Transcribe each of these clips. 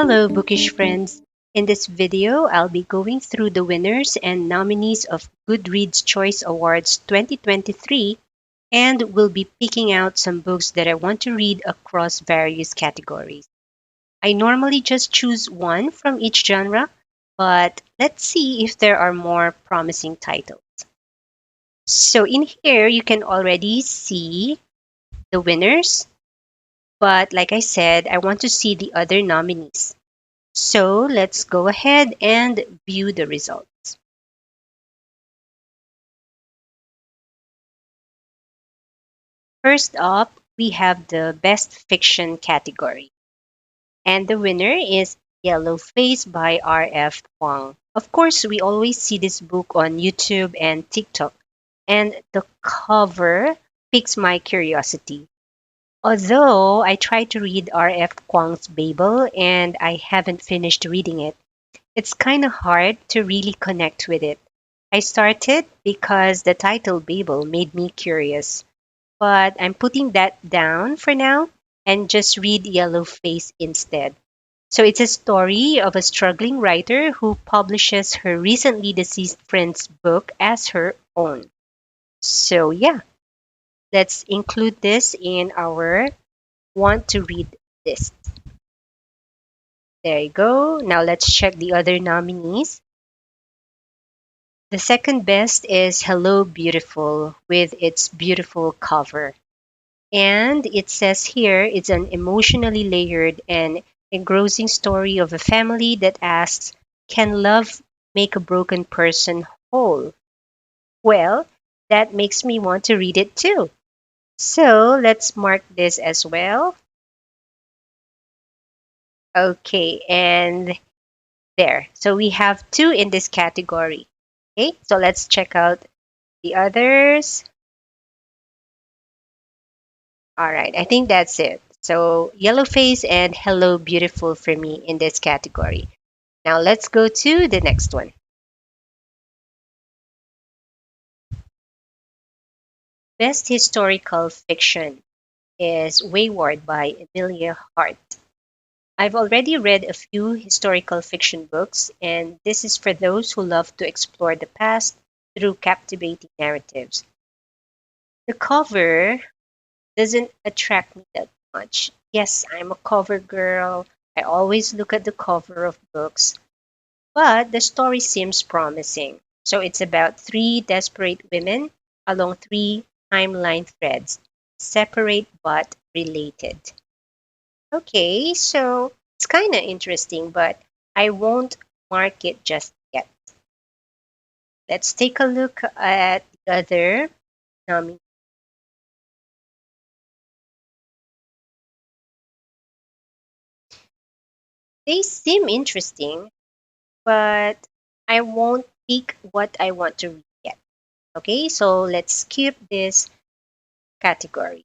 Hello, bookish friends. In this video, I'll be going through the winners and nominees of Goodreads Choice Awards 2023, and we'll be picking out some books that I want to read across various categories. I normally just choose one from each genre, but let's see if there are more promising titles. So, in here, you can already see the winners, but like I said, I want to see the other nominees. So let's go ahead and view the results. First up, we have the Best Fiction category. And the winner is Yellow Face by R.F. Kuang. Of course, we always see this book on YouTube and TikTok, and the cover piques my curiosity. Although I tried to read R.F. Kuang's Babel and I haven't finished reading it, it's kind of hard to really connect with it. I started because the title Babel made me curious, but I'm putting that down for now and just read Yellowface instead. So it's a story of a struggling writer who publishes her recently deceased friend's book as her own. So yeah, let's include this in our want to read list. There you go. Now let's check the other nominees. The second best is Hello Beautiful with its beautiful cover. And it says here it's an emotionally layered and engrossing story of a family that asks, can love make a broken person whole? Well, that makes me want to read it too. So let's mark this as well. Okay, and there. So we have two in this category. Okay, so let's check out the others. All right, I think that's it. So Yellowface and Hello Beautiful for me in this category. Now let's go to the next one. Best Historical Fiction is Wayward by Emilia Hart. I've already read a few historical fiction books, and this is for those who love to explore the past through captivating narratives. The cover doesn't attract me that much. Yes, I'm a cover girl. I always look at the cover of books, but the story seems promising. So it's about three desperate women along three timeline threads, separate but related. Okay, so it's kind of interesting, but I won't mark it just yet. Let's take a look at the other nominees. They seem interesting, but I won't pick what I want to read yet. Okay, so let's skip this category.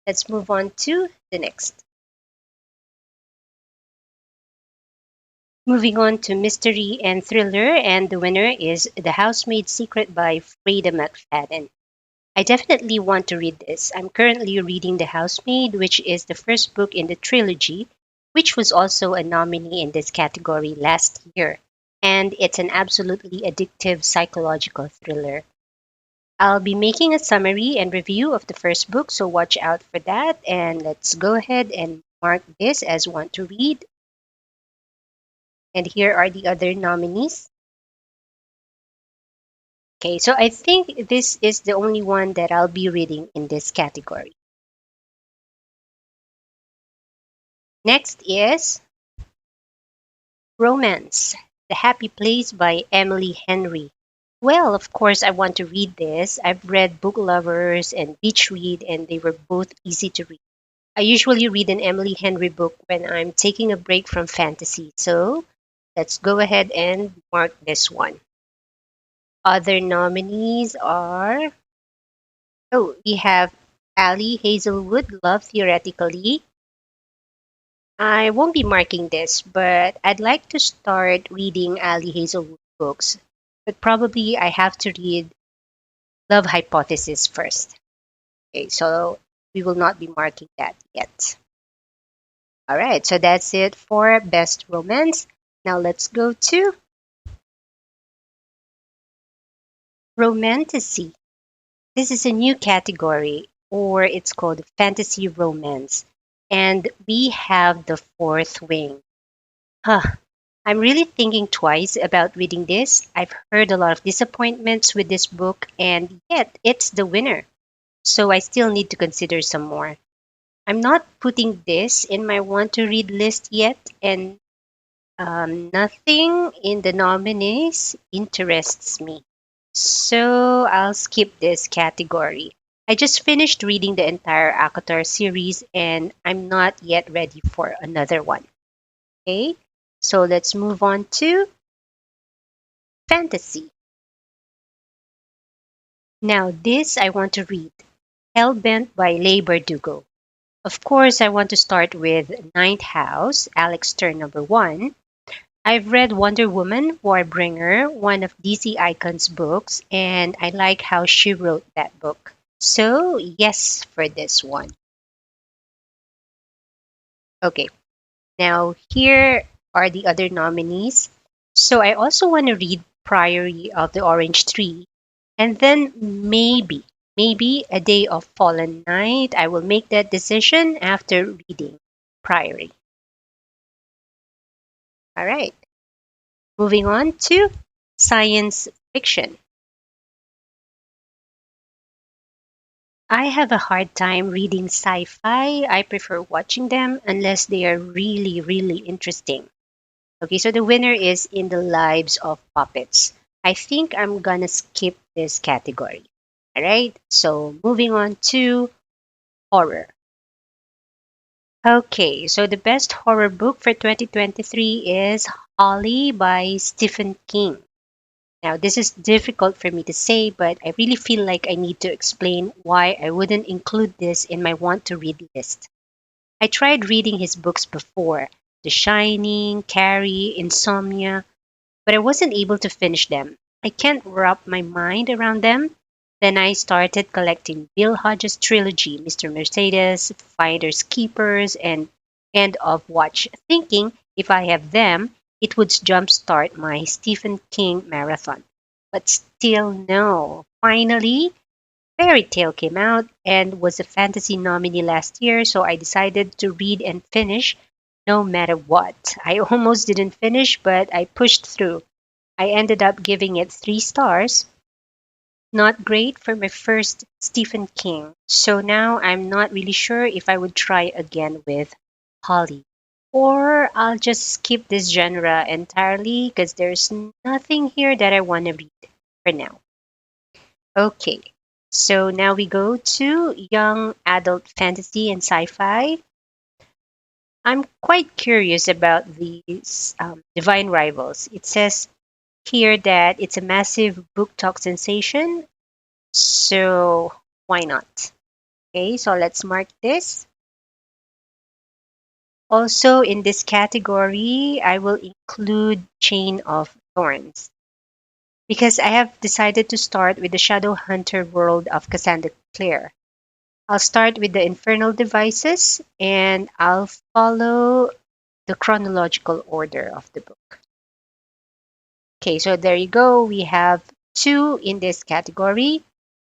Let's move on to the next. Moving on to mystery and thriller, and the winner is The Housemaid's Secret by Freda McFadden. I definitely want to read this. I'm currently reading The Housemaid, which is the first book in the trilogy, which was also a nominee in this category last year. And it's an absolutely addictive psychological thriller. I'll be making a summary and review of the first book, so watch out for that. And let's go ahead and mark this as want to read. And here are the other nominees. Okay, so I think this is the only one that I'll be reading in this category. Next is Romance, The Happy Place by Emily Henry. Well, of course, I want to read this. I've read Book Lovers and Beach Read, and they were both easy to read. I usually read an Emily Henry book when I'm taking a break from fantasy, so let's go ahead and mark this one. Other nominees are we have Ali Hazelwood, Love Theoretically. I won't be marking this, but I'd like to start reading Ali Hazelwood books. But probably I have to read Love Hypothesis first. Okay, so we will not be marking that yet. All right, so that's it for best romance. Now let's go to romantasy. This is a new category, or it's called fantasy romance. And we have the fourth wing. Huh. I'm really thinking twice about reading this. I've heard a lot of disappointments with this book, and yet it's the winner. So I still need to consider some more. I'm not putting this in my want to read list yet, and nothing in the nominees interests me. So I'll skip this category. I just finished reading the entire Akatar series and I'm not yet ready for another one. Okay, so let's move on to fantasy. Now, this I want to read Hellbent by Leigh Bardugo. Of course, I want to start with Ninth House, Alex Turn number one. I've read Wonder Woman, Warbringer, one of DC Icon's books, and I like how she wrote that book. So, yes for this one. Okay, now here are the other nominees. So, I also want to read Priory of the Orange Tree, and then maybe A Day of Fallen Night. I will make that decision after reading Priory. All right, moving on to science fiction. I have a hard time reading sci-fi. I prefer watching them unless they are really, really interesting. Okay, so the winner is In the Lives of Puppets. I think I'm gonna skip this category. All right, so moving on to horror. Okay, so the best horror book for 2023 is Holly by Stephen King. Now, this is difficult for me to say, but I really feel like I need to explain why I wouldn't include this in my want to read list. I tried reading his books before The Shining, Carrie, Insomnia, but I wasn't able to finish them. I can't wrap my mind around them. Then I started collecting Bill Hodges' trilogy, Mr. Mercedes, Finders Keepers, and End of Watch, thinking if I have them, it would jumpstart my Stephen King marathon. But still, no. Finally, Fairy Tale came out and was a fantasy nominee last year, so I decided to read and finish no matter what. I almost didn't finish, but I pushed through. I ended up giving it 3 stars. Not great for my first Stephen King. So now I'm not really sure if I would try again with Holly. Or I'll just skip this genre entirely because there's nothing here that I want to read for now. Okay, so now we go to young adult fantasy and sci fi. I'm quite curious about these Divine Rivals. It says here that it's a massive book talk sensation, so why not? Okay, so let's mark this. Also, in this category, I will include Chain of Thorns because I have decided to start with the Shadowhunter world of Cassandra Clare. I'll start with the Infernal Devices and I'll follow the chronological order of the book. Okay, so there you go. We have two in this category.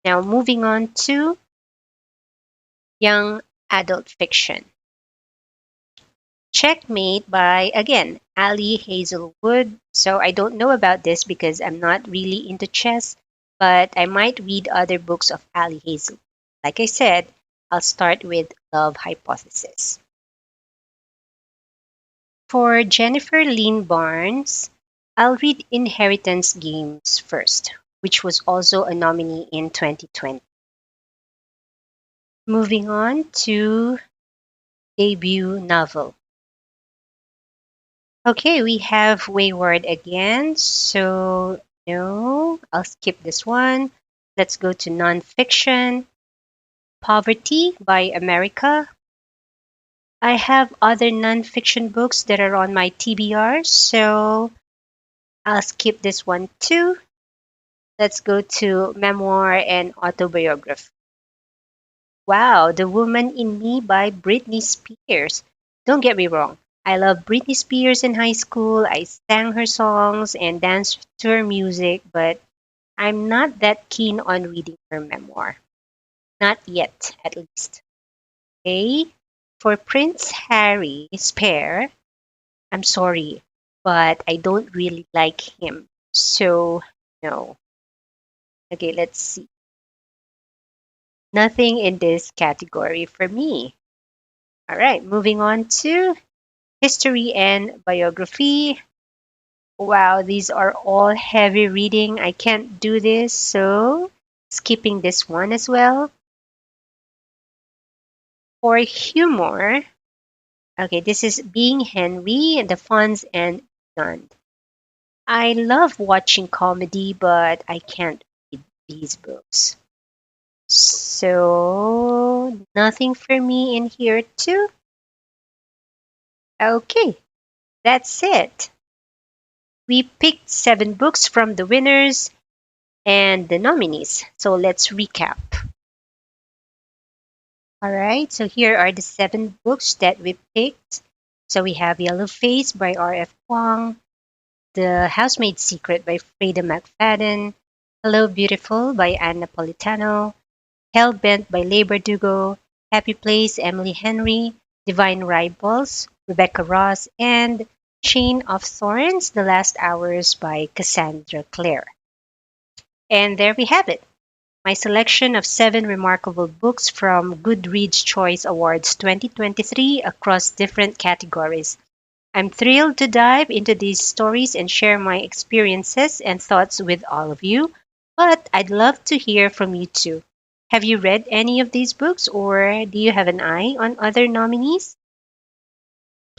Now, moving on to young adult fiction. Checkmate by, again, Ali Hazelwood. So I don't know about this because I'm not really into chess, but I might read other books of Ali Hazelwood. Like I said, I'll start with Love Hypothesis. For Jennifer Lynn Barnes, I'll read Inheritance Games first, which was also a nominee in 2020. Moving on to debut novel. Okay, we have Wayward again. So, no, I'll skip this one. Let's go to nonfiction. Poverty by America. I have other nonfiction books that are on my TBR, so I'll skip this one too. Let's go to memoir and autobiography. Wow, The Woman in Me by Britney Spears. Don't get me wrong. I love Britney Spears in high school. I sang her songs and danced to her music, but I'm not that keen on reading her memoir. Not yet, at least. Okay? For Prince Harry Spare, I'm sorry, but I don't really like him. So, no. Okay, let's see. Nothing in this category for me. All right, moving on to history and biography. Wow, these are all heavy reading. I can't do this, so skipping this one as well. For humor, okay, this is Being Henry, The Fonz and Beyond. I love watching comedy, but I can't read these books. So, nothing for me in here, too. Okay, that's it. We picked 7 books from the winners and the nominees. So, let's recap. All right, so here are the 7 books that we picked. So, we have Yellow Face by R.F. Kuang, The Housemaid's Secret by Freda McFadden, Hello Beautiful by Anne Napolitano, Hellbent by Leigh Bardugo, Happy Place, Emily Henry, Divine Rivals, Rebecca Ross, and Chain of Thorns, The Last Hours by Cassandra Clare. And there we have it, my selection of 7 remarkable books from Goodreads Choice Awards 2023 across different categories. I'm thrilled to dive into these stories and share my experiences and thoughts with all of you, but I'd love to hear from you too. Have you read any of these books or do you have an eye on other nominees?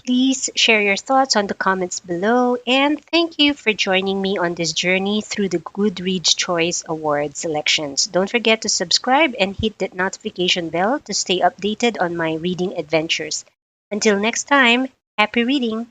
Please share your thoughts on the comments below, and thank you for joining me on this journey through the Goodreads Choice Award selections. Don't forget to subscribe and hit that notification bell to stay updated on my reading adventures. Until next time, happy reading!